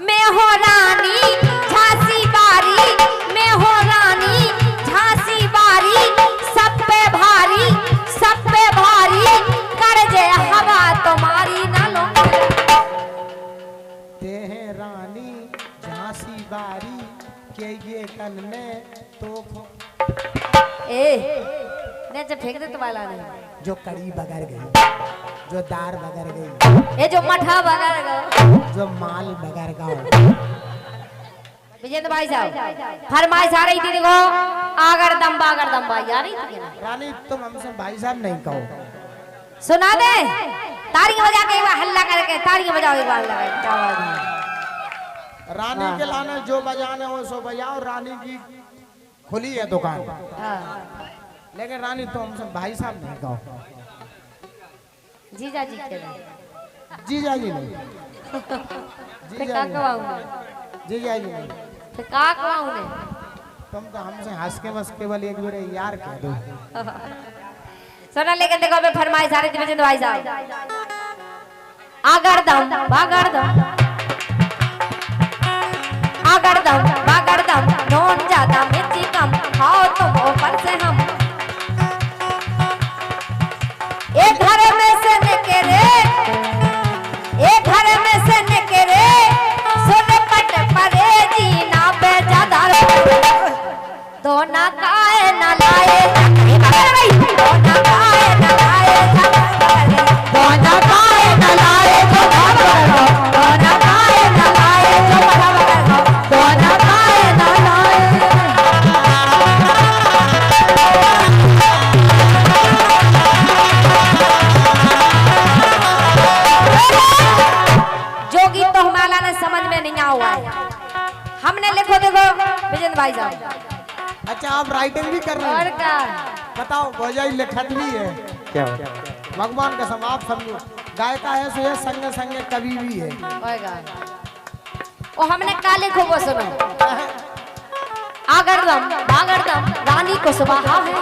मैं हो रानी झांसी बारी, मैं हो रानी झांसी बारी, सब पे भारी, सब पे भारी, कर जे हवा तुम्हारी ना लो। ते हैं रानी झांसी बारी के ये तन में तो ए ने जब फेंक दे तो वाला नहीं, जो कड़ी बगर गई, जो दार बगर गई, ये जो मठा बगर गो, जो माल बगर गया। विजेंद्र भाई साहब फरमाइश आ रही थी, देखो आगर दम बागर दम भाई आ रही थी ना। रानी तुम हमसे भाई साहब नहीं कहो। सुना दे ताली बजा के एक बार हल्ला करके ताली बजाओ एक बार लगा क्या आवाज है। रानी के लाने जो बजाने हो सो बजाओ, रानी की खुली है दुकान। लेकिन रानी तो हमसे भाई साहब नहीं कहो। जीजा जी के जीजा जी नहीं, फिर का कवाऊंगा, जीजा जी नहीं, फिर का कवाऊंगा। तुम तो हमसे हंस के बस केवल एक बार यार कह दो। सुना लेकिन देखो अबे फरमाइश आ रही थी विजेंद्र भाई साहब, आगर दम बागर दम, आगर दम बागर दम, नॉन ज्यादा मिर्ची कम, खाओ तुम ऊपर से हम। एक घर में से निकले, एक घर में से निकले, सुन पट परे जी ना बेजादा, दो ना काए ना लाए, दो ना काए ना लाए, दो ना काए ना लाए, दो ना काए ना लाए, दो ना काए ना लाए। जो गीत तो हमारा ने समझ में नहीं आया हुआ है, हमने लिखो देखो विजेंद्र भाई साहब। अच्छा आप राइटिंग भी कर रहे और हैं? क्या बताओ भौजाई लिखत भी है क्या? भगवान कसम आप समझो, गायका है सो ये संगे संगे कवि भी है। होएगा ओ हमने का लिखो वो सुनो, आगरदम बागरदम रानी को सुबहा है,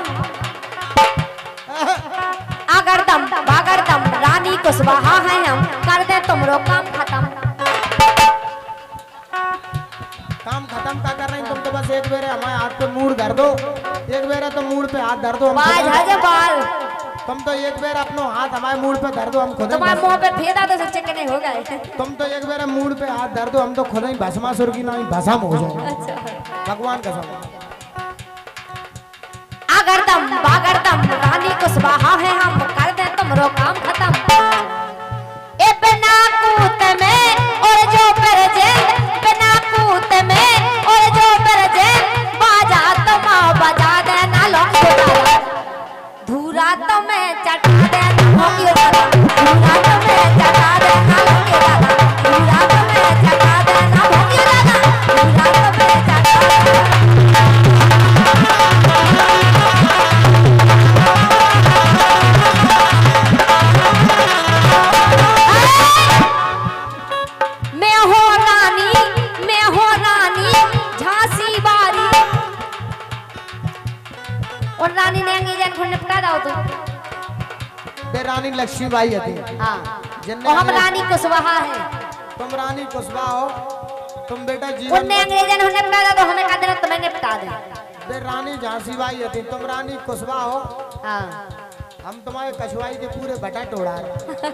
आगरदम बागरदम रानी को सुबहा है, हम कर दे तुमरो काम खत्म। काम खत्म का कर रहे हैं तुम तो बस एक बेरे हमारे हाथ पे मूड धर दो, एक बेरे तो मूड पे हाथ धर दो हम बाज खुद- हजे बाल तुम तो एक बेर अपनो हाथ हमारे मूड पे धर दो हम खुद ही तुम्हारे भस- मुंह पे फेदा तो सच्चे के नहीं हो गए। तुम तो एक बेरे मूड पे हाथ धर दो हम तो खुद ही भस्मासुर की नहीं भस्म हो जाए। भगवान कसम आगरदम बागरदम रानी को सुबहा है, हम कर दे तुमरो काम खत्म। ए बिना कूत में और जो पर जे, बिना कूत में और जो पर जे, बाजा तुम बजा दे ना लो धूरा तो मैं चटा दे ना होगी दादा, धूरा तो मैं चटा दे ना होगी दादा, धूरा तो मैं चटा दे ना होगी दादा, धूरा तो मैं चटा दे। मैं हो रानी झांसी बारी, और रानी ने अंग्रेजन को निपटा दाओ तुम। बे रानी लक्ष्मीबाई थी। हाँ जिनने और हम अंग्रेज- रानी कुशवाहा है, तुम रानी कुशवा हो, तुम बेटा जीवन उनने अंग्रेजन को निपटा दा तो हमें कहते ना तुम्हें निपटा दे। बे रानी झांसीबाई थी, तुम रानी कुशवा हो, हाँ हम तुम्हारे कछुआई के पूरे बटा तोड़ा रहे।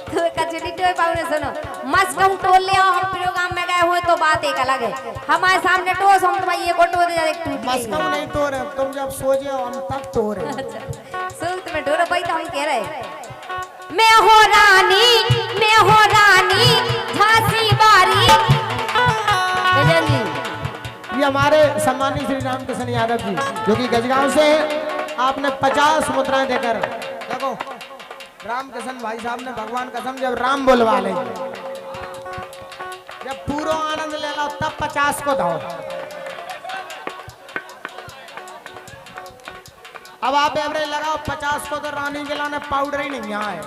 तो कचरी टोय पाउने सुनो, मस्कम टोल ले आओ, हम प्रोग्राम में गए हुए तो बात एक अलग है, हमारे सामने टोस हम तुम्हारी ये को टो दे एक टूट गई। मस्कम नहीं तोड़े, तुम जब सोचे हो हम तब तोड़े। सुन तुम्हें डोरो भाई तो हम कह रहे, मैं हो रानी झांसी बारी। गजन जी ये हमारे सम्मानित श्री रामकृष्ण यादव जी जो कि गजगांव से हैं, आपने 50 मुद्राएं देकर देखो रामकृष्ण भाई साहब ने भगवान कसम जब राम बोलवा ले, जब पूरा आनंद ले लो तब 50 को दो। अब आप एवरेज लगाओ 50 को, तो रानी के लाने पाउडर ही नहीं यहाँ है।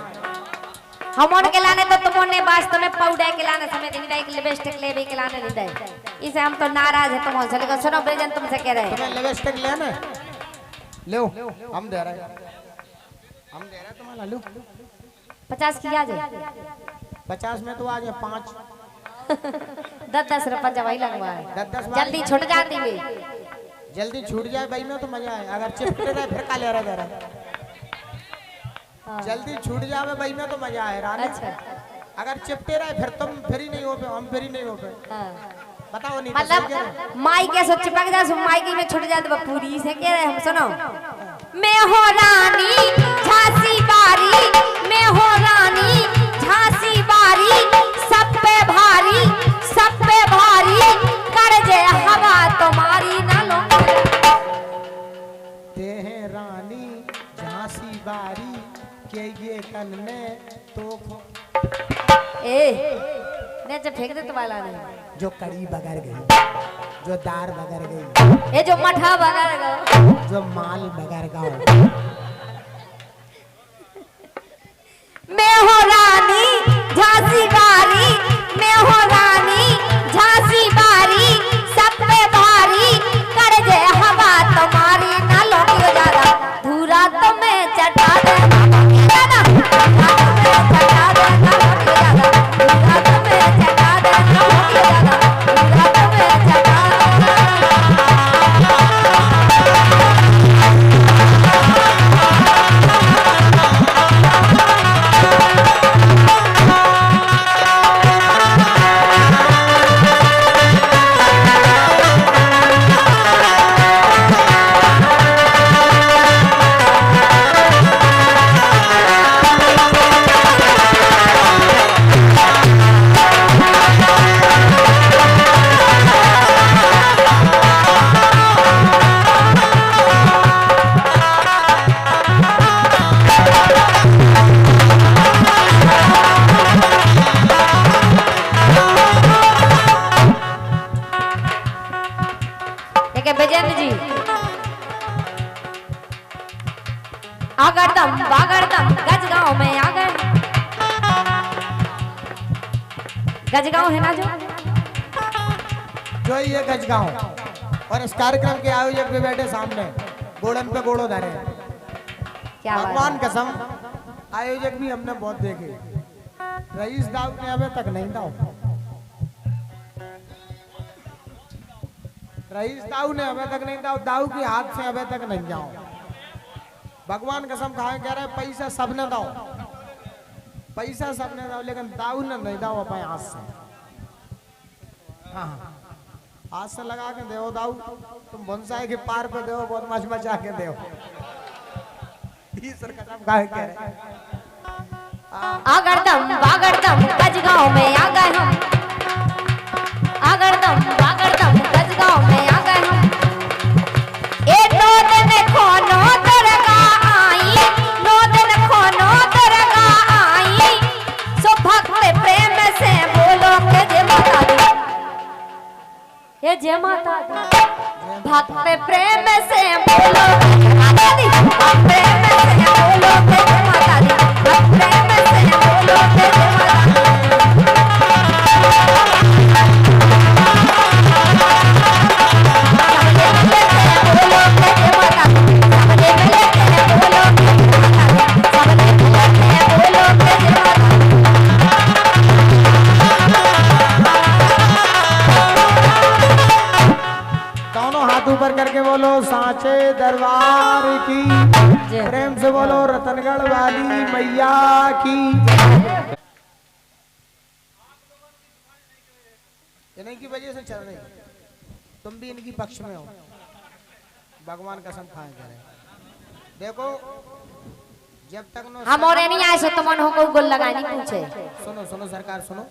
हम उनके लाने तो तुमने वास्तव में पाउडर के लाने समय नहीं दे, लिपस्टिक ले भी के लाने नहीं दे, इसे हम तो नाराज है तुम हमसे। लेकिन सुनो ब्रिजन तुमसे कह रहे हैं, तुम्हें लिपस्टिक लेना है? लो हम दे रहे हैं, हम दे रहे हैं तुम्हारा। लो 50 की आ जाए, 50 में तो आज 5 10-10 रुपया जवाई लगवा 10-10 जल्दी छुट जाती वे। जल्दी छूट जाए भाई में तो मजा आए, अगर चिपके रहे फिर काले रह रहा। हाँ। जल्दी छूट जावे भाई में तो मजा आए रानी। अच्छा अगर चिपटे रहे फिर तुम फ्री नहीं हो पे, हम फ्री नहीं हो पे। हाँ। बताओ नहीं मतलब माई के सो चिपक जा सो माई की में छुट जाए तो पूरी से कह रहे हम सुनो। मैं हो रानी झांसी बारी, मैं हो रानी झांसी बारी, सब पे भारी, सब पे भारी, कर जे हवा तुम्हारी ना लो। ते हैं रानी झांसी बारी के ये तन में तो ए ने जब फेंक दे तो वाला नहीं। जो कड़ी बगर गई, जो दार बगर गई, ए जो मठा बगर गो, जो माल बगर गाओ। मैं हो रानी झांसी बारी, मैं हो रानी झांसी बारी, सब पे भारी, कर जे हवा तुम्हारी ना लौटियो ज्यादा, धूरा तो मैं चटा दे ना, चटा दे ना लौटियो ज्यादा, धूरा तो मैं चटा दे ना लौटियो ज्यादा, धूरा तो मैं चटा विजेंद्र जी आगरदम बागरदम गजगांव में आ गए। गजगांव है ना जो ये गजगांव और इस कार्यक्रम के आयोजक भी बैठे सामने गोड़न पे गोड़ो धरे। क्या बात भगवान कसम आयोजक भी हमने बहुत देखे। रईस दाऊ ने अभी तक नहीं दाऊ, रईस दाऊ ने अभी तक नहीं दाऊ, दाऊ के हाथ से अभी तक नहीं जाओ। भगवान कसम खाए कह रहे पैसा सबने दाओ, पैसा सबने दाओ, लेकिन दाऊ ने नहीं दाओ अपने हाथ से। हाँ हाथ से लगा के दो दाऊ, तुम भंसाई के पार पे दो, बहुत मच मचा के दो। कसम खाए कह रहे आगरदम बागरदम गजगांव में आ गए हम। आगरदम बागरदम गजगांव में आ गए हम। ए नो दिन खोनो दरगा आई, नो दिन खोनो दरगा आई, सो भक्त प्रेम से बोलो के जय माता दी। ये जय माता दी, भक्त प्रेम से बोलो के माता दी, भक्त प्रेम से बोलो के जय माता दी, भक्त प्रेम से बोलो के जय माता दी। दोनों हाथ ऊपर करके बोलो सांचे दरबार की, प्रेम से बोलो रतनगढ़ वाली मैया की। इन्हीं की वजह से चल रही, तुम भी इनकी पक्ष में हो। भगवान कसम खाए कह रहे। देखो जब तक नो हम और नहीं आए सो तुमन हो को गोल लगानी पूछे। सुनो सुनो सरकार सुनो,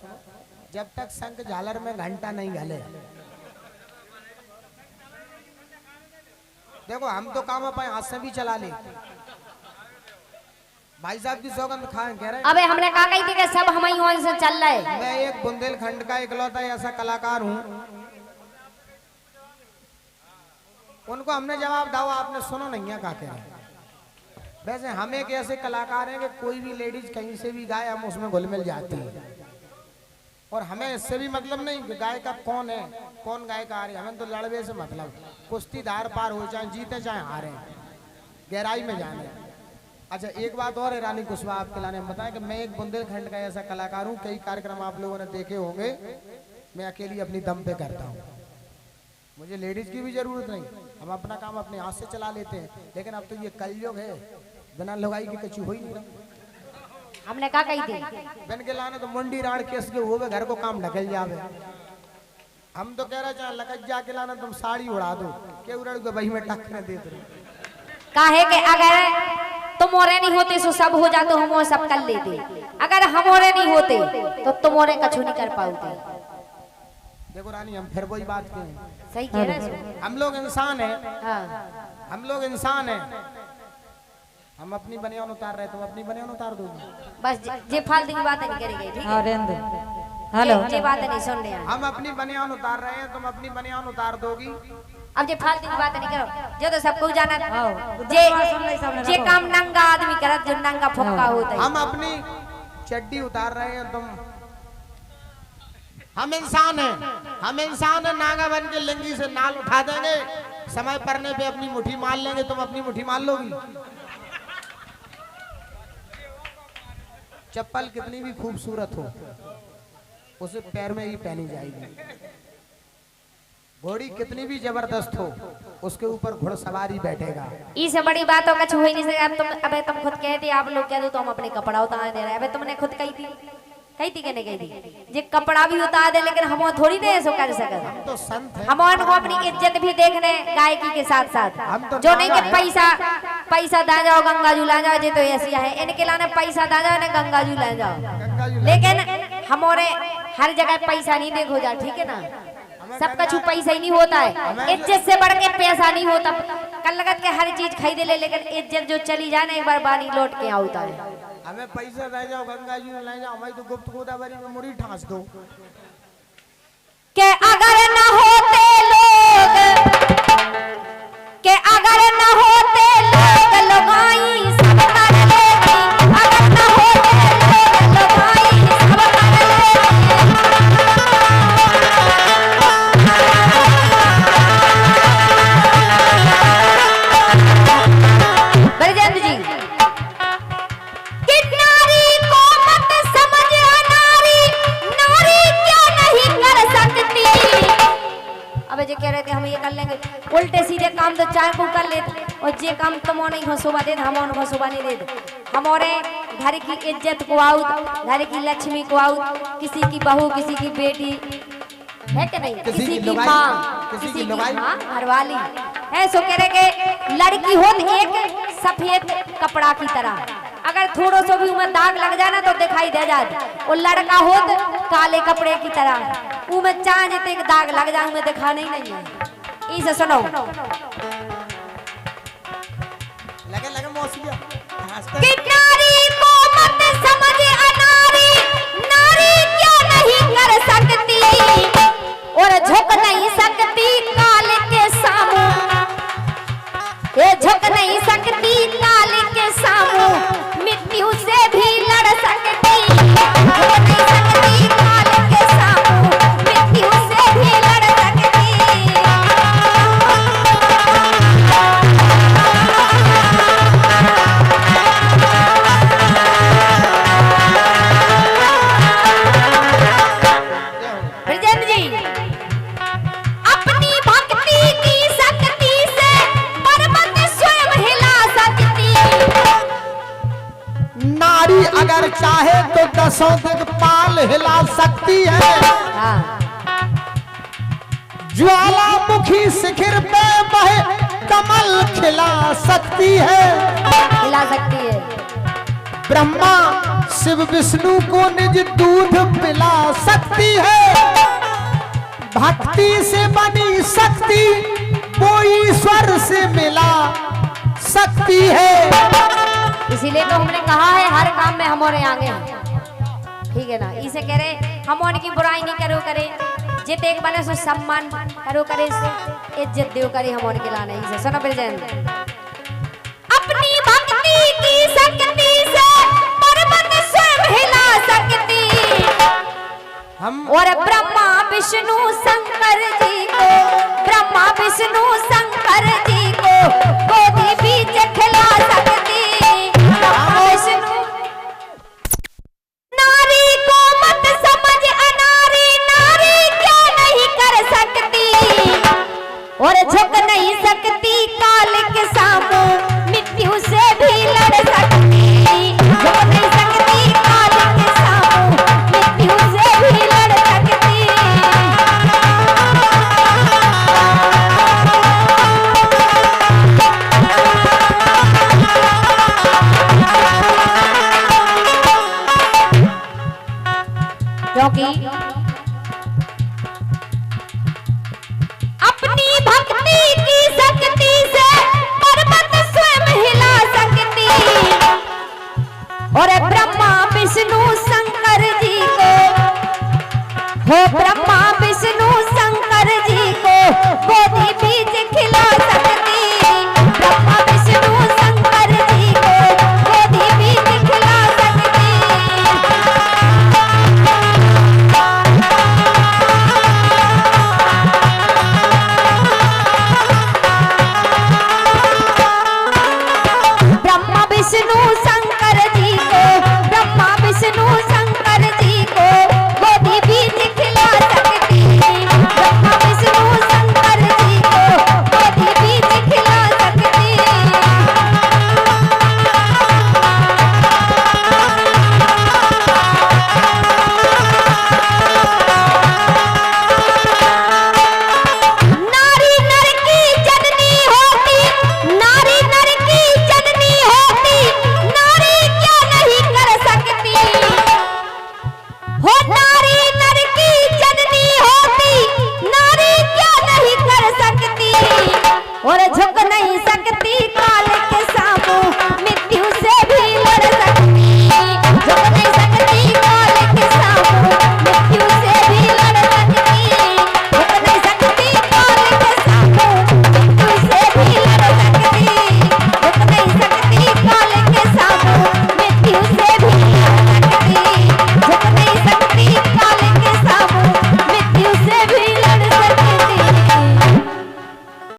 जब तक शंख झालर में घंटा नहीं घले, देखो हम तो काम अपने हाथ से भी चला ले। भाई साहब की सौगंध खाए कह रहे। अबे हमने कहा कही थी कि सब हम ही से चल रहे। मैं एक बुंदेलखंड का इकलौता ऐसा कलाकार हूँ, उनको हमने जवाब दावा आपने सुनो नहीं है का कह रहे। वैसे हम एक ऐसे कलाकार हैं कि कोई भी लेडीज कहीं से भी गाए हम उसमें घुल मिल जाती है, और हमें इससे भी मतलब नहीं कि गायक कौन है कौन गायक आ रहे, हमें तो लड़वे से मतलब, कुश्ती धार पार हो चाहे जीते चाहे हारे, गहराई में जाने। अच्छा एक बात और है रानी कुशवाहा आपके लाने बताया कि मैं एक बुंदेलखंड का ऐसा कलाकार हूँ, कई कार्यक्रम आप लोगों ने देखे होंगे मैं अकेली अपनी दम पे करता हूँ, मुझे लेडीज की भी जरूरत नहीं, हम अपना काम अपने हाथ से चला लेते हैं। लेकिन अब तो ये कलयुग है, बिना लुगाई की कच्ची हो ही नहीं रहा। हमने क्या कही थी? बन के लाने तो मुंडी राड़ केस के हुए घर को काम ढकल जावे। हम तो कह रहे चाहे लकज जाके लाना तुम साड़ी उड़ा दो, के उड़ के वही में टक्कर देते रहो। काहे के अगर तुमोरे नहीं होते सो सब हो जाते, हम वो सब कर लेते। अगर हमोरे नहीं होते तो तुमोरे कछु नहीं कर पाओगे। देखो रानी, हम फिर वही बात कहें, सही कह रहे हो। हम लोग इंसान हैं, हाँ। हम लोग इंसान हैं। हम अपनी बनियान उतार रहे, तुम अपनी बनियान उतार दोगी। बस जे फालतू की बातें नहीं करेंगे, ठीक है? हेलो, जे बातें नहीं सुन रहे हैं। हम अपनी बनियान उतार रहे हैं, तुम अपनी बनियान उतार दोगी। अब जे फालतू की बातें नहीं करो, जो तो सबको जाना जे काम नंगा आदमी करत, जो नंगा फुक्का होता है। हम अपनी चड्डी उतार रहे हैं, तुम हम इंसान हैं, हम इंसान हैं। नागा बन के लिंगी से नाल उठा देंगे, समय पड़ने पे अपनी मुट्ठी मार लेंगे, तुम अपनी मुट्ठी मार लोगी। चप्पल कितनी भी खूबसूरत हो, उसे पैर में ही पहनी जाएगी। घोड़ी कितनी भी जबरदस्त हो, उसके ऊपर घुड़सवारी बैठेगा। इससे बड़ी बात हो कुछ हो ही नहीं सकता। अब तुम खुद कहते, आप लोग कह दो तो हम अपने कपड़ा उतार दे रहे हैं। अबे तुमने खुद कही थी कि नहीं कही थी? जे कपड़ा भी उतार दे, लेकिन हम थोड़ी दे ऐसा कर सकते। हम तो संत हैं। हम उनको अपनी इज्जत भी देखने गायकी के साथ साथ, तो जो नहीं कि पैसा दा जाओ गंगा जू ला जाओ, जे तो ऐसी है इनके लाने पैसा दा जाओ, इन्हें गंगा जू ला जाओ। लेकिन हमारे हर जगह पैसा नहीं देखो जा, ठीक है ना? सब कुछ पैसा ही नहीं होता है, इज्जत से बढ़ के पैसा नहीं होता। कल लगत के हर चीज खरीद ले, लेकिन इज्जत जो चली जाए ना, एक बार बानी लौट के आता है। हमें पैसा दे जाओ, गंगा जी ले जाओ, हमें तो गुप्त गोदावरी में मुड़ी ठांस दो। के अगर न होते लोग, के अगर न होते लोग लुगाई सब कर लेती। अगर न होते लोग लुगाई सब कर लेती। बलचंद जी, कि नारी को मत समझ अनारी, नारी क्या नहीं कर सकती। अब जे कह रहे थे हम ये कर लेंगे, उल्टे सीधे काम तो चाहे को कर लेते, और जे काम तुम नहीं हो शोभा देते, हम उनको शोभा नहीं देते। हमारे घर की इज्जत को आउट, घर की लक्ष्मी को आउट, किसी की बहू, किसी की बेटी है कि नहीं, किसी की माँ, किसी की माँ घरवाली है। सो कह रहे के लड़की हो एक सफेद कपड़ा की तरह, अगर थोड़ा सा भी उमें दाग लग जाए ना तो दिखाई दे जाए। और लड़का हो काले कपड़े की तरह, उमें चांद एक दाग लग जाए, उमें दिखाना ही नहीं है। इसे सुनो, लगे मौसिया कि नारी को मत समझ अनारी, नारी क्या नहीं कर सकती, और झुक नहीं सकती काल के सामू। ये झुक नहीं सकती काल के सामू, मृत्यु से भी लड़ सकती। झुक नहीं सकती काल के सामू, मृत्यु से भी लड़ सकती। ब्रजेंद्र जी, अपनी भक्ति की शक्ति से पर्वत स्वयं हिला सकती। नारी अगर चाहे तो दसों दिक्पाल हिला सकती है। ज्वालामुखी शिखर पे बहे कमल खिला सकती है। हिला सकती है। ब्रह्मा शिव विष्णु को निज दूध पिला सकती है। भक्ति से बनी शक्ति वो ईश्वर से मिला सकती है। इसीलिए तो हमने कहा है हर काम में हमारे आगे हैं, ठीक है ना? इसे कह रहे हम उनकी बुराई नहीं करो करे, जित एक बने सो सम्मान करो करे, इज्जत दो करे, हम उनके लाने। इसे सुनो ब्रजेंद्र, अपनी भक्ति की शक्ति से पर्वत स्वयं हिला सकती। हम और ब्रह्मा विष्णु शंकर जी को, ब्रह्मा विष्णु शंकर जी को गोदी बीच खिला सकती।